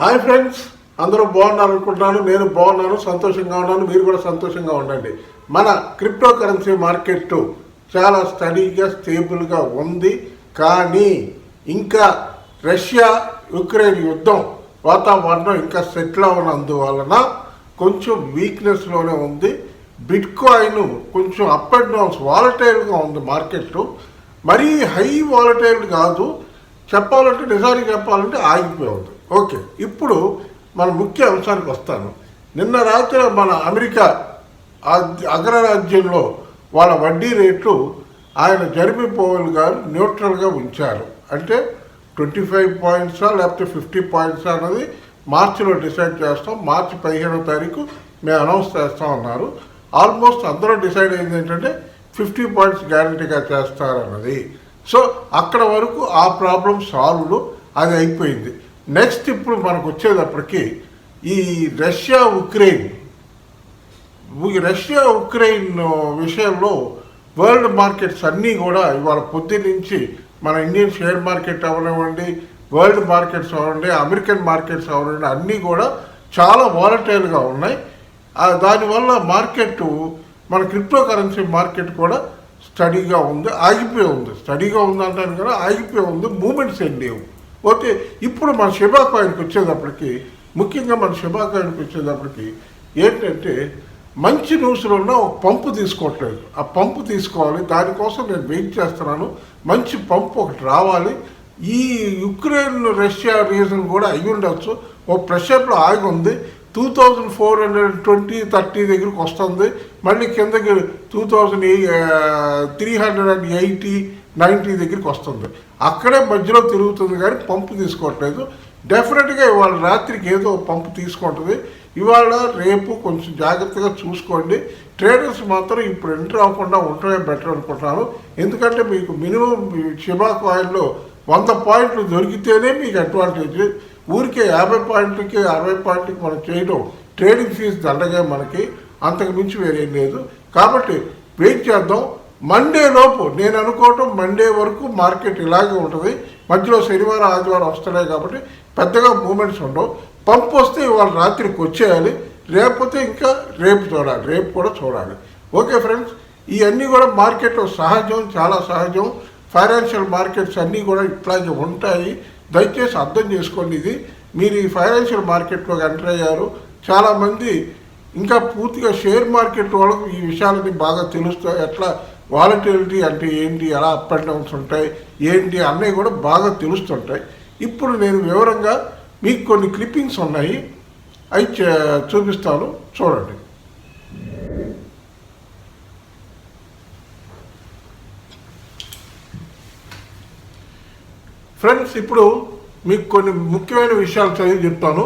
Hi friends, అందరూ బాగున్నారు అనుకుంటున్నాను. నేను బాగున్నాను, సంతోషంగా ఉన్నాను. మీరు కూడా సంతోషంగా ఉండండి. మన క్రిప్టో కరెన్సీ మార్కెట్ చాలా స్టడీగా స్టేబుల్గా ఉంది. కానీ ఇంకా రష్యా యుక్రెయిన్ యుద్ధం వాతావరణం ఇంకా సెటిల్ అవ్వనందువలన కొంచెం వీక్నెస్లోనే ఉంది. బిట్ కాయిన్ కొంచెం అప్ అండ్ డౌన్స్ వాలటైల్గా ఉంది. మార్కెట్ మరీ హై వాలటైల్ కాదు, చెప్పాలంటే నిజానికి చెప్పాలంటే ఆగిపోయి ఉంది. ఓకే, ఇప్పుడు మన ముఖ్య అంశానికి వస్తాను. నిన్న రాత్రి మన అమెరికా అగ్రరాజ్యంలో వాళ్ళ వడ్డీ రేట్లు ఆయన జెర్మీ పవెల్ గారు న్యూట్రల్గా ఉంచారు. అంటే 25 పాయింట్సా లేకపోతే 50 పాయింట్సా అన్నది మార్చిలో డిసైడ్ చేస్తాం. మార్చి 15వ తారీఖు మేము అనౌన్స్ చేస్తాం అన్నారు. ఆల్మోస్ట్ అందరూ డిసైడ్ అయింది ఏంటంటే 50 పాయింట్స్ గ్యారంటీగా చేస్తారన్నది. సో అక్కడ వరకు ఆ ప్రాబ్లం సాల్వ్డ్, అది అయిపోయింది. నెక్స్ట్ ఇప్పుడు మనకు వచ్చేటప్పటికి ఈ రష్యా ఉక్రెయిన్ విషయంలో వరల్డ్ మార్కెట్స్ అన్నీ కూడా ఇవాళ పొద్దున్న నుంచి మన ఇండియన్ షేర్ మార్కెట్ అవనివ్వండి, వరల్డ్ మార్కెట్స్ అవ్వండి, అమెరికన్ మార్కెట్స్ అవ్వండి, అన్నీ కూడా చాలా వాలటైల్గా ఉన్నాయి. దానివల్ల మార్కెట్ మన క్రిప్టో కరెన్సీ మార్కెట్ కూడా స్టడీగా ఉంది, ఆగిపోయి ఉంది. స్టడీగా ఉంది అంటాను కదా, ఆగిపోయి ఉంది, మూమెంట్స్ ఏం లేవు. ఓకే, ఇప్పుడు మన షిబా కాయిన్కి వచ్చేటప్పటికి, ముఖ్యంగా మన షిబా కాయిన్కి వచ్చేటప్పటికి ఏంటంటే మంచి న్యూస్లో ఉన్న ఒక పంపు తీసుకోవట్లేదు. ఆ పంపు తీసుకోవాలి, దానికోసం నేను వెయిట్ చేస్తున్నాను. మంచి పంపు ఒకటి రావాలి. ఈ యుక్రెయిన్ రష్యా రీజన్ కూడా అయ్యి ఉండొచ్చు. ఓ ప్రెషర్లో ఆగి ఉంది. 2420-30 దగ్గరికి వస్తుంది. మళ్ళీ కిందకి 2380-90 దగ్గరికి వస్తుంది. అక్కడే మధ్యలో తిరుగుతుంది కానీ పంపు తీసుకోవట్లేదు. డెఫినెట్గా ఇవాళ రాత్రికి ఏదో పంపు తీసుకుంటుంది. ఇవాళ రేపు కొంచెం జాగ్రత్తగా చూసుకోండి. ట్రేడర్స్ మాత్రం ఇప్పుడు ఎంటర్ అవ్వకుండా ఉండటమే బెటర్ అనుకుంటున్నాను. ఎందుకంటే మీకు మినిమం షిబా కాయిన్లో 100 పాయింట్లు దొరికితేనే మీకు అడ్వాంటేజ్. ఊరికే 50 పాయింట్లకి 60 పాయింట్లకి మనం చేయడం ట్రేడింగ్ ఫీజు దండగా మనకి, అంతకు మించి వేరేం లేదు. కాబట్టి వెయిట్ చేద్దాం. మండే లోపు నేను అనుకోవటం మండే వరకు మార్కెట్ ఇలాగే ఉంటుంది. మధ్యలో శనివారం ఆదివారం వస్తున్నాయి కాబట్టి పెద్దగా మూమెంట్స్ ఉండవు. పంపు వస్తే ఇవాళ రాత్రికి వచ్చేయాలి, లేకపోతే ఇంకా రేపు చూడాలి, రేపు కూడా చూడాలి. ఓకే ఫ్రెండ్స్, ఇవన్నీ కూడా మార్కెట్లో సహజం, చాలా సహజం. ఫైనాన్షియల్ మార్కెట్స్ అన్నీ కూడా ఇట్లాగే ఉంటాయి. దయచేసి అర్థం చేసుకోండి. ఇది మీరు ఈ ఫైనాన్షియల్ మార్కెట్లోకి ఎంటర్ అయ్యారు. చాలామంది ఇంకా పూర్తిగా షేర్ మార్కెట్ వాళ్ళకు ఈ విషయాలన్నీ బాగా తెలుస్తాయి. ఎట్లా వాలటిలిటీ అంటే ఏంటి, ఎలా అప్ అండ్ డౌన్స్ ఉంటాయి ఏంటి అన్నీ కూడా బాగా తెలుస్తుంటాయి. ఇప్పుడు నేను వివరంగా మీకు కొన్ని క్లిప్పింగ్స్ ఉన్నాయి, అవి చూపిస్తాను, చూడండి. ఫ్రెండ్స్, ఇప్పుడు మీకు కొన్ని ముఖ్యమైన విషయాలు చదివి చెప్తాను.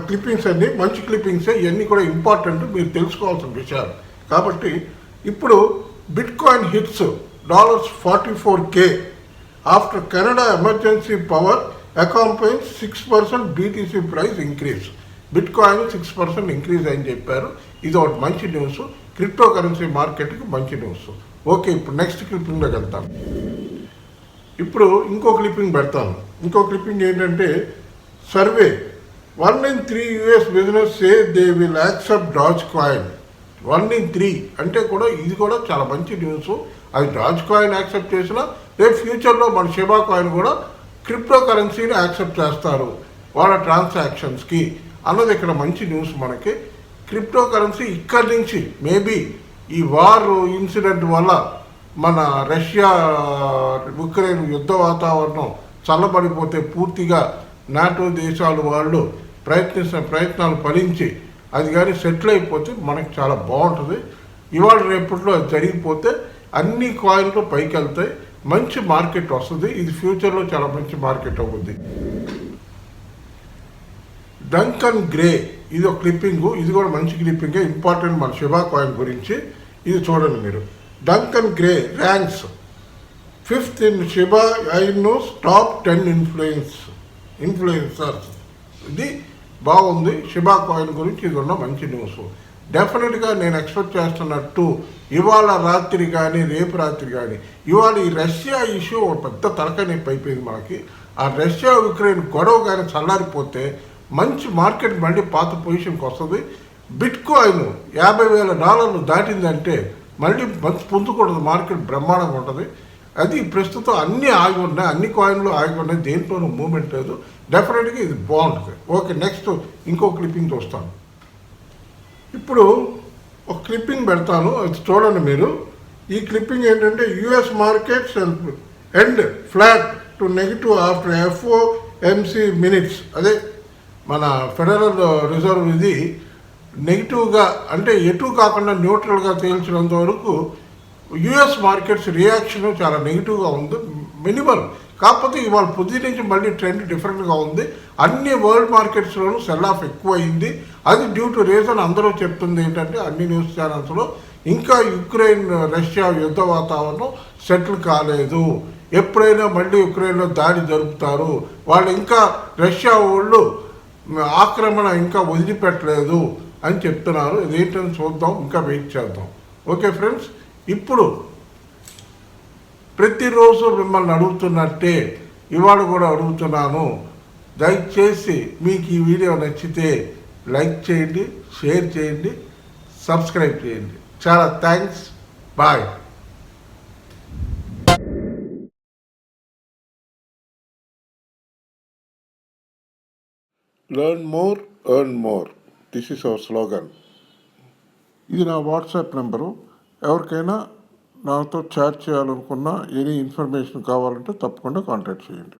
క్లిప్పింగ్స్ అన్నీ మంచి క్లిప్పింగ్సే, ఇవన్నీ కూడా ఇంపార్టెంట్, మీరు తెలుసుకోవాల్సిన విషయాలు. కాబట్టి ఇప్పుడు bitcoin hits $44K after Canada emergency power accompanies 6% BTC price increase. Bitcoin 6% increase అని చెప్పారు. ఇది ఒకటి మంచి న్యూస్, క్రిప్టో కరెన్సీ మార్కెట్కి మంచి న్యూస్. ఓకే, ఇప్పుడు నెక్స్ట్ క్లిప్పింగ్లోకి వెళ్తాను. ఇప్పుడు ఇంకో క్లిప్పింగ్ పెడతాను. ఇంకో క్లిప్పింగ్ ఏంటంటే survey 1 in 3 US business say they will accept dogecoin. 1 in 3 అంటే కూడా ఇది కూడా చాలా మంచి న్యూస్. అది డాజ్ కాయిన్ యాక్సెప్ట్ చేసినా రేపు ఫ్యూచర్లో మన షిబా కాయిన్ కూడా క్రిప్టో కరెన్సీని యాక్సెప్ట్ చేస్తారు వాళ్ళ ట్రాన్సాక్షన్స్కి అన్నది ఇక్కడ మంచి న్యూస్ మనకి. క్రిప్టో కరెన్సీ ఇక్కడి నుంచి మేబీ ఈ వార్ ఇన్సిడెంట్ వల్ల మన రష్యా ఉక్రెయిన్ యుద్ధ వాతావరణం చల్లబడిపోతే పూర్తిగా నాటో దేశాలు వాళ్ళు ప్రయత్నాలు ఫలించి అది కానీ సెటిల్ అయిపోతే మనకి చాలా బాగుంటుంది. ఇవాళ రేపట్లో అది జరిగిపోతే అన్ని కాయిన్లు పైకి వెళ్తాయి, మంచి మార్కెట్ వస్తుంది. ఇది ఫ్యూచర్లో చాలా మంచి మార్కెట్ అవుతుంది. డంకన్ గ్రే, ఇది ఒక క్లిప్పింగు, ఇది కూడా మంచి క్లిప్పింగే, ఇంపార్టెంట్ మన షిబా కాయిన్ గురించి. ఇది చూడండి మీరు. Duncan grey ranks 5th in Shiba Inu's top 10 influencers. ఇది బాగుంది. షిబా కాయిన్ గురించి ఇది ఉన్న మంచి న్యూస్. డెఫినెట్గా నేను ఎక్స్పెక్ట్ చేస్తున్నట్టు ఇవాళ రాత్రి కానీ రేపు రాత్రి కానీ, ఇవాళ ఈ రష్యా ఇష్యూ ఒక పెద్ద తలకాయ నొప్పి అయిపోయింది మనకి. ఆ రష్యా ఉక్రెయిన్ గొడవ కానీ చల్లారిపోతే మంచి మార్కెట్ మళ్ళీ పాత పొజిషన్కి వస్తుంది. బిట్ కాయిన్ $50,000 దాటిందంటే మళ్ళీ మంచి పొందుకూడదు, మార్కెట్ బ్రహ్మాండంగా ఉంటుంది. అది ప్రస్తుతం అన్నీ ఆగి ఉన్నాయి, అన్ని కాయిన్లు ఆగి ఉన్నాయి, దేంట్లోనూ మూమెంట్ లేదు. డెఫినెట్గా ఇది బాగుంటుంది. ఓకే, నెక్స్ట్ ఇంకో క్లిప్పింగ్ చూస్తాను. ఇప్పుడు ఒక క్లిప్పింగ్ పెడతాను, అది చూడండి మీరు. ఈ క్లిప్పింగ్ ఏంటంటే US markets end flat to negative after FOMC minutes. అదే మన ఫెడరల్ రిజర్వ్ ఇది నెగిటివ్గా అంటే ఎటు కాకుండా న్యూట్రల్గా తేల్చినంత వరకు యుఎస్ మార్కెట్స్ రియాక్షన్ చాలా నెగిటివ్గా ఉంది, మినిమల్. కాకపోతే ఇవాళ పొద్దు నుంచి మళ్ళీ ట్రెండ్ డిఫరెంట్గా ఉంది. అన్ని వరల్డ్ మార్కెట్స్లోనూ సెల్ ఆఫ్ ఎక్కువ అయింది. అది డ్యూ టు రీజన్ అందరూ చెప్తుంది ఏంటంటే అన్ని న్యూస్ ఛానల్స్లో ఇంకా యుక్రెయిన్ రష్యా యుద్ధ వాతావరణం సెటిల్ కాలేదు, ఎప్పుడైనా మళ్ళీ యుక్రెయిన్లో దాడి జరుపుతారు, వాళ్ళు ఇంకా రష్యా వాళ్ళు ఆక్రమణ ఇంకా వదిలిపెట్టలేదు అని చెప్తున్నారు. ఇదేంటని చూద్దాం, ఇంకా వెయిట్ చేద్దాం. ఓకే ఫ్రెండ్స్, ఇప్పుడు ప్రతిరోజు మిమ్మల్ని అడుగుతున్నట్టే ఇవాళ కూడా అడుగుతున్నాను. దయచేసి మీకు ఈ వీడియో నచ్చితే లైక్ చేయండి, షేర్ చేయండి, సబ్స్క్రైబ్ చేయండి. చాలా thanks. Bye. Learn more, earn more. This is our slogan. ఇది నా వాట్సాప్ నెంబరు. ఎవరికైనా నాతో చాట్ చేయాలనుకున్నా, ఎనీ ఇన్ఫర్మేషన్ కావాలంటే తప్పకుండా కాంటాక్ట్ చేయండి.